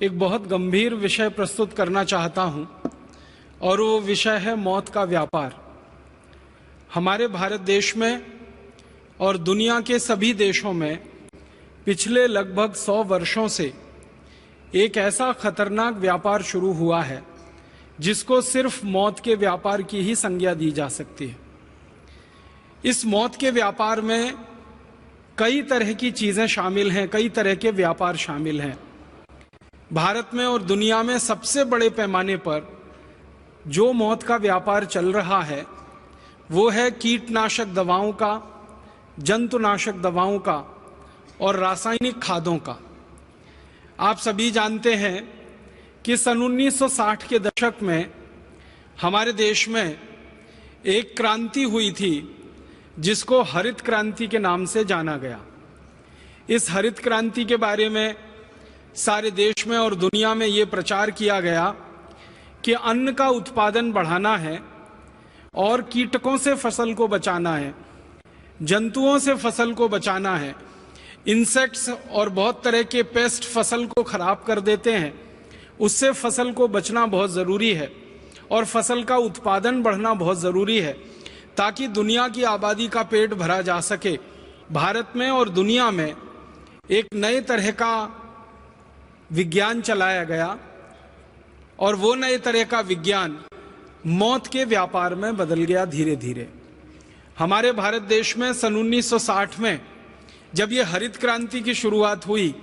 एक बहुत गंभीर विषय प्रस्तुत करना चाहता हूं और वो विषय है मौत का व्यापार। हमारे भारत देश में और दुनिया के सभी देशों में पिछले लगभग 100 वर्षों से एक ऐसा खतरनाक व्यापार शुरू हुआ है जिसको सिर्फ मौत के व्यापार की ही संज्ञा दी जा सकती है। इस मौत के व्यापार में कई तरह की चीजें शामिल हैं, कई तरह के व्यापार शामिल हैं। भारत में और दुनिया में सबसे बड़े पैमाने पर जो मौत का व्यापार चल रहा है वो है कीटनाशक दवाओं का, जंतुनाशक दवाओं का और रासायनिक खादों का। आप सभी जानते हैं कि सन 1960 के दशक में हमारे देश में एक क्रांति हुई थी जिसको हरित क्रांति के नाम से जाना गया। इस हरित क्रांति के बारे में सारे देश में और दुनिया में ये प्रचार किया गया कि अन्न का उत्पादन बढ़ाना है और कीटकों से फसल को बचाना है, जंतुओं से फसल को बचाना है। इंसेक्ट्स और बहुत तरह के पेस्ट फसल को खराब कर देते हैं, उससे फसल को बचना बहुत ज़रूरी है और फसल का उत्पादन बढ़ना बहुत ज़रूरी है ताकि दुनिया की आबादी का पेट भरा जा सके। भारत में और दुनिया में एक नए तरह का विज्ञान चलाया गया और वो नए तरह का विज्ञान मौत के व्यापार में बदल गया धीरे धीरे। हमारे भारत देश में सन 1960 में जब ये हरित क्रांति की शुरुआत हुई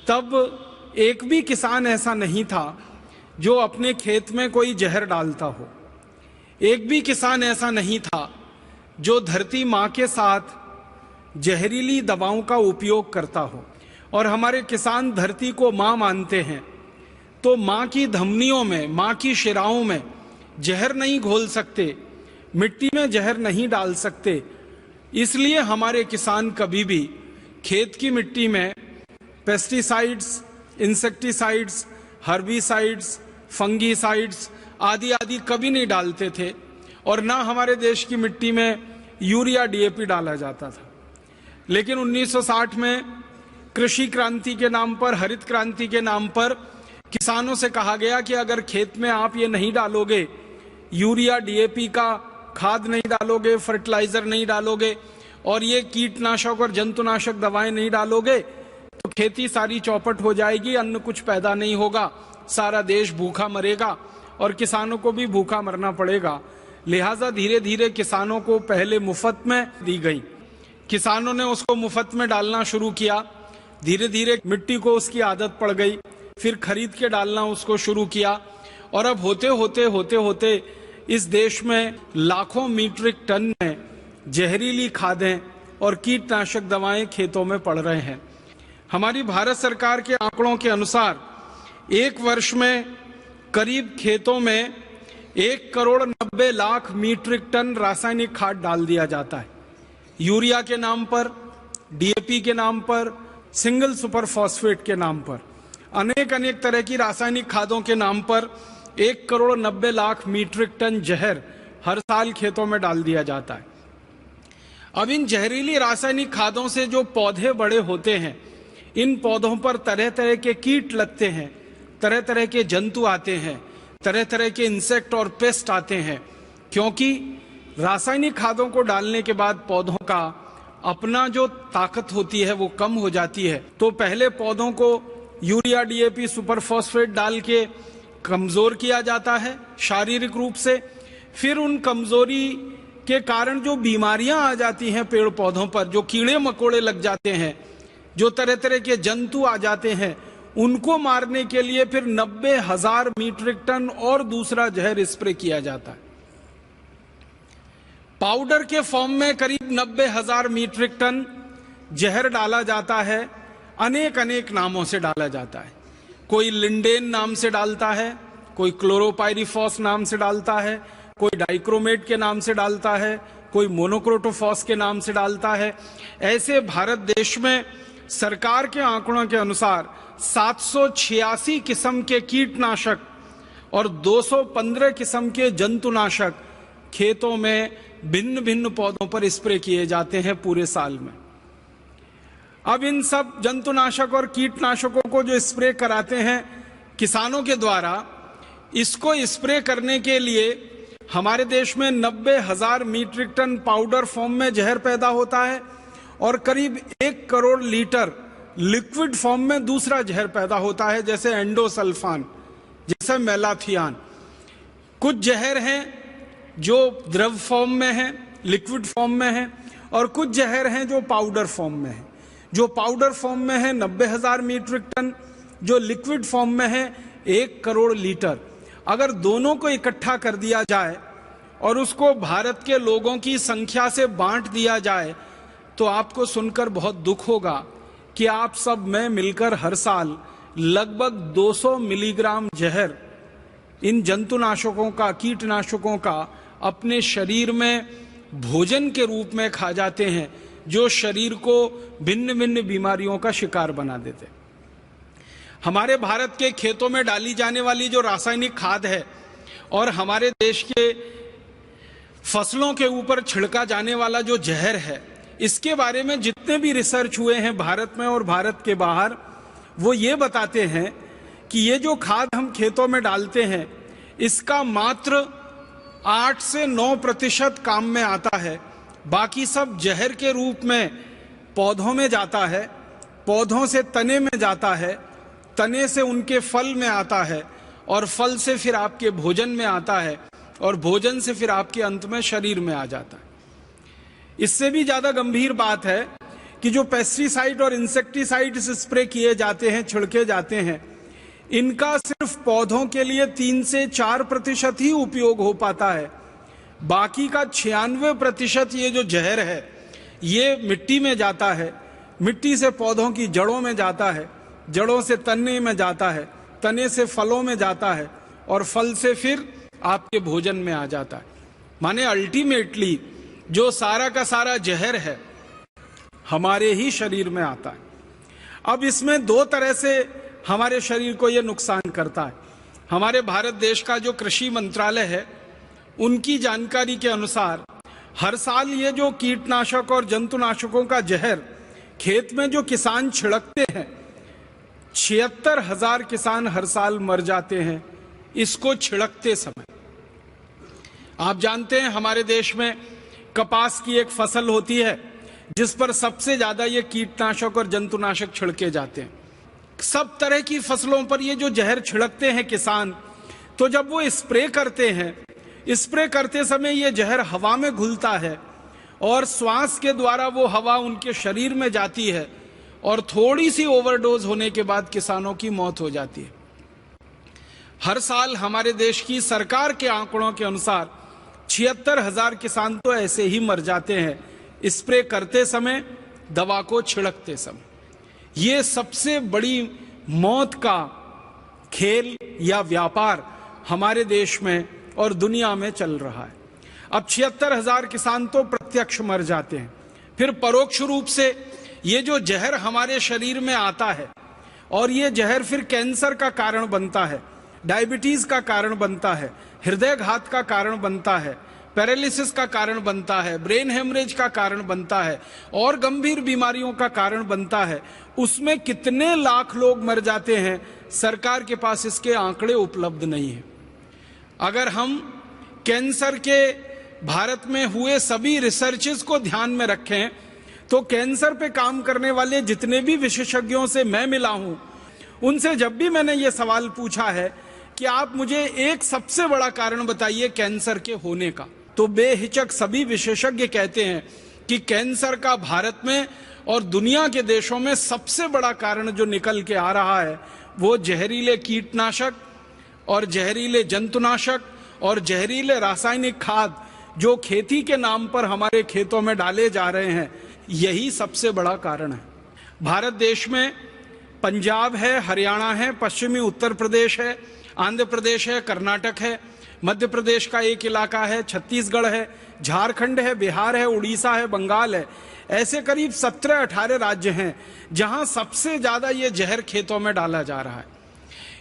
तब एक भी किसान ऐसा नहीं था जो अपने खेत में कोई जहर डालता हो। एक भी किसान ऐसा नहीं था जो धरती माँ के साथ जहरीली दवाओं का उपयोग करता हो। और हमारे किसान धरती को माँ मानते हैं, तो माँ की धमनियों में, माँ की शिराओं में जहर नहीं घोल सकते, मिट्टी में जहर नहीं डाल सकते। इसलिए हमारे किसान कभी भी खेत की मिट्टी में पेस्टिसाइड्स, इंसेक्टिसाइड्स, हर्बिसाइड्स, फंगीसाइड्स आदि आदि कभी नहीं डालते थे और ना हमारे देश की मिट्टी में यूरिया डीएपी डाला जाता था। लेकिन 1960 में कृषि क्रांति के नाम पर, हरित क्रांति के नाम पर किसानों से कहा गया कि अगर खेत में आप ये नहीं डालोगे, यूरिया डीएपी का खाद नहीं डालोगे, फर्टिलाइजर नहीं डालोगे और ये कीटनाशक और जंतुनाशक दवाएं नहीं डालोगे तो खेती सारी चौपट हो जाएगी, अन्न कुछ पैदा नहीं होगा, सारा देश भूखा मरेगा और किसानों को भी भूखा मरना पड़ेगा। लिहाजा धीरे धीरे किसानों को पहले मुफ्त में दी गई, किसानों ने उसको मुफ्त में डालना शुरू किया। धीरे धीरे मिट्टी को उसकी आदत पड़ गई, फिर खरीद के डालना उसको शुरू किया और अब होते होते इस देश में लाखों मीट्रिक टन में जहरीली खादें और कीटनाशक दवाएं खेतों में पड़ रहे हैं। हमारी भारत सरकार के आंकड़ों के अनुसार एक वर्ष में करीब खेतों में 1,90,00,000 मीट्रिक टन रासायनिक खाद डाल दिया जाता है। यूरिया के नाम पर, डीएपी के नाम पर, सिंगल सुपर फॉस्फेट के नाम पर, अनेक तरह की रासायनिक खादों के नाम पर 1,90,00,000 मीट्रिक टन जहर हर साल खेतों में डाल दिया जाता है। अब इन जहरीली रासायनिक खादों से जो पौधे बड़े होते हैं, इन पौधों पर तरह तरह के कीट लगते हैं, तरह तरह के जंतु आते हैं, तरह तरह के इंसेक्ट और पेस्ट आते हैं, क्योंकि रासायनिक खादों को डालने के बाद पौधों का अपना जो ताकत होती है वो कम हो जाती है। तो पहले पौधों को यूरिया डीएपी सुपर फॉस्फेट डाल के कमजोर किया जाता है शारीरिक रूप से, फिर उन कमजोरी के कारण जो बीमारियां आ जाती हैं पेड़ पौधों पर, जो कीड़े मकोड़े लग जाते हैं, जो तरह तरह के जंतु आ जाते हैं, उनको मारने के लिए फिर 90,000 मीट्रिक टन और दूसरा जहर स्प्रे किया जाता है। पाउडर के फॉर्म में करीब 90,000 मीट्रिक टन जहर डाला जाता है। अनेक नामों से डाला जाता है। कोई लिंडेन नाम से डालता है, कोई क्लोरोपाइरिफॉस नाम से डालता है, कोई डाइक्रोमेट के नाम से डालता है, कोई मोनोक्रोटोफॉस के नाम से डालता है। ऐसे भारत देश में सरकार के आंकड़ों के अनुसार 786 किस्म के कीटनाशक और 215 किस्म के जंतुनाशक खेतों में भिन्न भिन्न पौधों पर स्प्रे किए जाते हैं पूरे साल में। अब इन सब जंतुनाशक और कीटनाशकों को जो स्प्रे कराते हैं किसानों के द्वारा, इसको स्प्रे करने के लिए हमारे देश में 90,000 मीट्रिक टन पाउडर फॉर्म में जहर पैदा होता है और करीब 1 करोड़ लीटर लिक्विड फॉर्म में दूसरा जहर पैदा होता है, जैसे एंडोसल्फान, जैसे मेलाथियान। कुछ जहर हैं जो द्रव फॉर्म में हैं, लिक्विड फॉर्म में हैं, और कुछ जहर हैं जो पाउडर फॉर्म में हैं। जो पाउडर फॉर्म में है 90,000 मीट्रिक टन, जो लिक्विड फॉर्म में है 1 करोड़ लीटर। अगर दोनों को इकट्ठा कर दिया जाए और उसको भारत के लोगों की संख्या से बांट दिया जाए तो आपको सुनकर बहुत दुख होगा कि आप सब में मिलकर हर साल लगभग 200 मिलीग्राम जहर इन जंतुनाशकों का, कीटनाशकों का अपने शरीर में भोजन के रूप में खा जाते हैं, जो शरीर को भिन्न भिन्न बीमारियों का शिकार बना देते। हमारे भारत के खेतों में डाली जाने वाली जो रासायनिक खाद है और हमारे देश के फसलों के ऊपर छिड़का जाने वाला जो जहर है, इसके बारे में जितने भी रिसर्च हुए हैं भारत में और भारत के बाहर, वो ये बताते हैं कि ये जो खाद हम खेतों में डालते हैं, इसका मात्र 8 से 9% काम में आता है। बाकी सब जहर के रूप में पौधों में जाता है, पौधों से तने में जाता है, तने से उनके फल में आता है, और फल से फिर आपके भोजन में आता है, और भोजन से फिर आपके अंत में शरीर में आ जाता है। इससे भी ज्यादा गंभीर बात है कि जो पेस्टिसाइड और इंसेक्टिसाइड्स स्प्रे किए जाते हैं, छिड़के जाते हैं, इनका सिर्फ पौधों के लिए 3 से 4% ही उपयोग हो पाता है। बाकी का 96% ये जो जहर है ये मिट्टी में जाता है, मिट्टी से पौधों की जड़ों में जाता है, जड़ों से तने में जाता है, तने से फलों में जाता है, और फल से फिर आपके भोजन में आ जाता है। माने अल्टीमेटली जो सारा का सारा जहर है हमारे ही शरीर में आता है। अब इसमें 2 तरह से हमारे शरीर को यह नुकसान करता है। हमारे भारत देश का जो कृषि मंत्रालय है, उनकी जानकारी के अनुसार हर साल ये जो कीटनाशक और जंतुनाशकों का जहर खेत में जो किसान छिड़कते हैं, 76,000 किसान हर साल मर जाते हैं इसको छिड़कते समय। आप जानते हैं हमारे देश में कपास की एक फसल होती है जिस पर सबसे ज्यादा ये कीटनाशक और जंतुनाशक छिड़के जाते हैं। सब तरह की फसलों पर ये जो जहर छिड़कते हैं किसान, तो जब वो स्प्रे करते हैं, स्प्रे करते समय ये जहर हवा में घुलता है और श्वास के द्वारा वो हवा उनके शरीर में जाती है, और थोड़ी सी ओवरडोज होने के बाद किसानों की मौत हो जाती है। हर साल हमारे देश की सरकार के आंकड़ों के अनुसार 76,000 किसान तो ऐसे ही मर जाते हैं स्प्रे करते समय, दवा को छिड़कते समय। ये सबसे बड़ी मौत का खेल या व्यापार हमारे देश में और दुनिया में चल रहा है। अब 76,000 किसान तो प्रत्यक्ष मर जाते हैं, फिर परोक्ष रूप से ये जो जहर हमारे शरीर में आता है, और ये जहर फिर कैंसर का कारण बनता है, डायबिटीज का कारण बनता है, हृदयघात का कारण बनता है, पैरालिसिस का कारण बनता है, ब्रेन हेमरेज का कारण बनता है, और गंभीर बीमारियों का कारण बनता है। उसमें कितने लाख लोग मर जाते हैं, सरकार के पास इसके आंकड़े उपलब्ध नहीं है। अगर हम कैंसर के भारत में हुए सभी रिसर्चेस को ध्यान में रखें, तो कैंसर पे काम करने वाले जितने भी विशेषज्ञों से मैं मिला हूं, उनसे जब भी मैंने ये सवाल पूछा है कि आप मुझे एक सबसे बड़ा कारण बताइए कैंसर के होने का, तो बेहिचक सभी विशेषज्ञ कहते हैं कि कैंसर का भारत में और दुनिया के देशों में सबसे बड़ा कारण जो निकल के आ रहा है, वो जहरीले कीटनाशक और जहरीले जंतुनाशक और जहरीले रासायनिक खाद जो खेती के नाम पर हमारे खेतों में डाले जा रहे हैं, यही सबसे बड़ा कारण है। भारत देश में पंजाब है, हरियाणा है, पश्चिमी उत्तर प्रदेश है, आंध्र प्रदेश है, कर्नाटक है, मध्य प्रदेश का एक इलाका है, छत्तीसगढ़ है, झारखंड है, बिहार है, उड़ीसा है, बंगाल है। ऐसे करीब 17-18 राज्य हैं जहां सबसे ज्यादा ये जहर खेतों में डाला जा रहा है।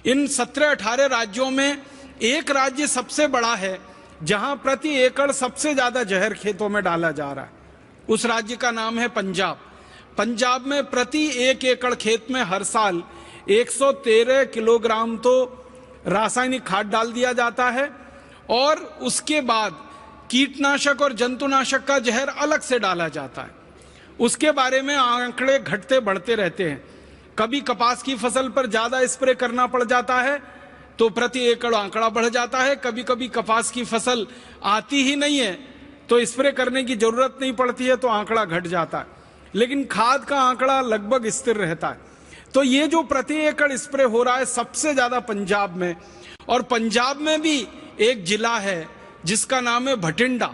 इन 17-18 राज्यों में एक राज्य सबसे बड़ा है जहां प्रति एकड़ सबसे ज्यादा जहर खेतों में डाला जा रहा है। उस राज्य का नाम है पंजाब। पंजाब में प्रति 1 एकड़ खेत में हर साल 113 किलोग्राम तो रासायनिक खाद डाल दिया जाता है और उसके बाद कीटनाशक और जंतुनाशक का जहर अलग से डाला जाता है। उसके बारे में आंकड़े घटते बढ़ते रहते हैं। कभी कपास की फसल पर ज्यादा स्प्रे करना पड़ जाता है तो प्रति एकड़ आंकड़ा बढ़ जाता है। कभी कभी कपास की फसल आती ही नहीं है तो स्प्रे करने की जरूरत नहीं पड़ती है तो आंकड़ा घट जाता है, लेकिन खाद का आंकड़ा लगभग स्थिर रहता है। तो ये जो प्रति एकड़ स्प्रे हो रहा है सबसे ज्यादा पंजाब में, और पंजाब में भी एक जिला है जिसका नाम है भटिंडा।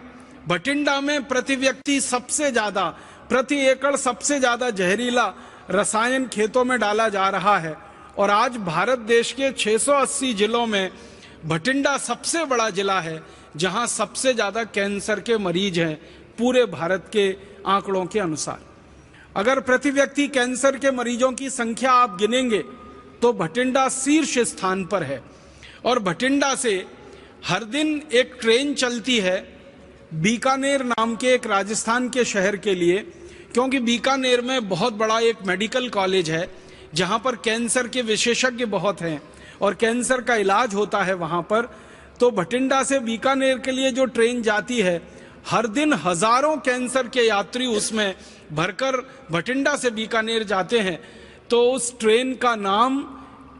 भटिंडा में प्रति व्यक्ति सबसे ज्यादा, प्रति एकड़ सबसे ज्यादा जहरीला रसायन खेतों में डाला जा रहा है। और आज भारत देश के 680 जिलों में भटिंडा सबसे बड़ा जिला है जहां सबसे ज्यादा कैंसर के मरीज हैं पूरे भारत के आंकड़ों के अनुसार। अगर प्रति व्यक्ति कैंसर के मरीजों की संख्या आप गिनेंगे तो भटिंडा शीर्ष स्थान पर है। और भटिंडा से हर दिन एक ट्रेन चलती है बीकानेर नाम के एक राजस्थान के शहर के लिए, क्योंकि बीकानेर में बहुत बड़ा एक मेडिकल कॉलेज है जहां पर कैंसर के विशेषज्ञ बहुत हैं और कैंसर का इलाज होता है वहां पर। तो भटिंडा से बीकानेर के लिए जो ट्रेन जाती है, हर दिन हजारों कैंसर के यात्री उसमें भरकर भटिंडा से बीकानेर जाते हैं। तो उस ट्रेन का नाम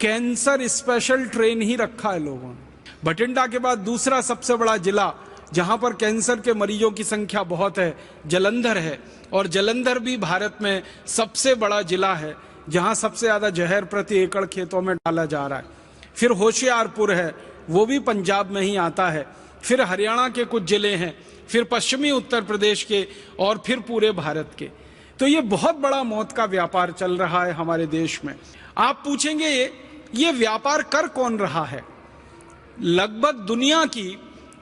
कैंसर स्पेशल ट्रेन ही रखा है लोगों ने। भटिंडा के बाद दूसरा सबसे बड़ा जिला जहां पर कैंसर के मरीजों की संख्या बहुत है जालंधर है, और जालंधर भी भारत में सबसे बड़ा जिला है जहां सबसे ज्यादा जहर प्रति एकड़ खेतों में डाला जा रहा है। फिर होशियारपुर है, वो भी पंजाब में ही आता है। फिर हरियाणा के कुछ जिले हैं, फिर पश्चिमी उत्तर प्रदेश के, और फिर पूरे भारत के। तो ये बहुत बड़ा मौत का व्यापार चल रहा है हमारे देश में। आप पूछेंगे ये व्यापार कर कौन रहा है? लगभग दुनिया की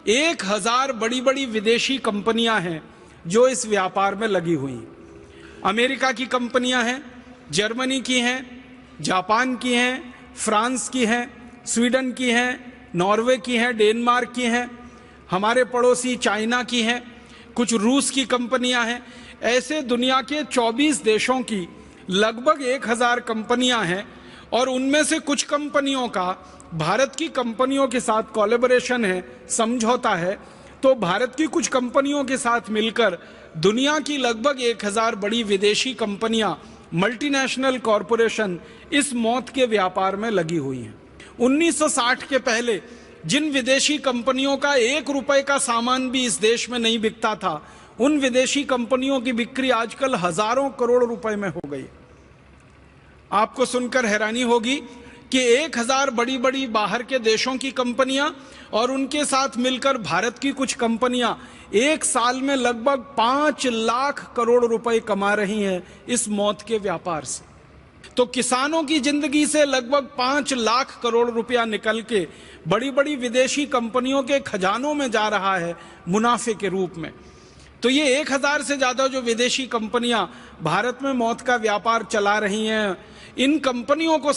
1000 बड़ी बड़ी विदेशी कंपनियां हैं जो इस व्यापार में लगी हुई हैं। अमेरिका की कंपनियां हैं, जर्मनी की हैं, जापान की हैं, फ्रांस की हैं, स्वीडन की हैं, नॉर्वे की हैं, डेनमार्क की हैं, हमारे पड़ोसी चाइना की हैं, कुछ रूस की कंपनियां हैं। ऐसे दुनिया के 24 देशों की लगभग 1000 कंपनियां हैं, और उनमें से कुछ कंपनियों का भारत की कंपनियों के साथ कोलैबोरेशन है, समझौता है। तो भारत की कुछ कंपनियों के साथ मिलकर दुनिया की लगभग 1000 बड़ी विदेशी कंपनियां, मल्टीनेशनल कॉरपोरेशन इस मौत के व्यापार में लगी हुई हैं। 1960 के पहले जिन विदेशी कंपनियों का 1 रुपए का सामान भी इस देश में नहीं बिकता था, उन विदेशी कंपनियों की बिक्री आजकल हजारों करोड़ रुपए में हो गई। आपको सुनकर हैरानी होगी कि 1000 बड़ी बड़ी बाहर के देशों की कंपनियां और उनके साथ मिलकर भारत की कुछ कंपनियां एक साल में लगभग 5 लाख करोड़ रुपए कमा रही हैं इस मौत के व्यापार से। तो किसानों की जिंदगी से लगभग 5 लाख करोड़ रुपया निकल के बड़ी बड़ी विदेशी कंपनियों के खजानों में जा रहा है मुनाफे के रूप में। तो ये 1000 से ज्यादा जो विदेशी कंपनियां भारत में मौत का व्यापार चला रही हैं, इन कंपनियों को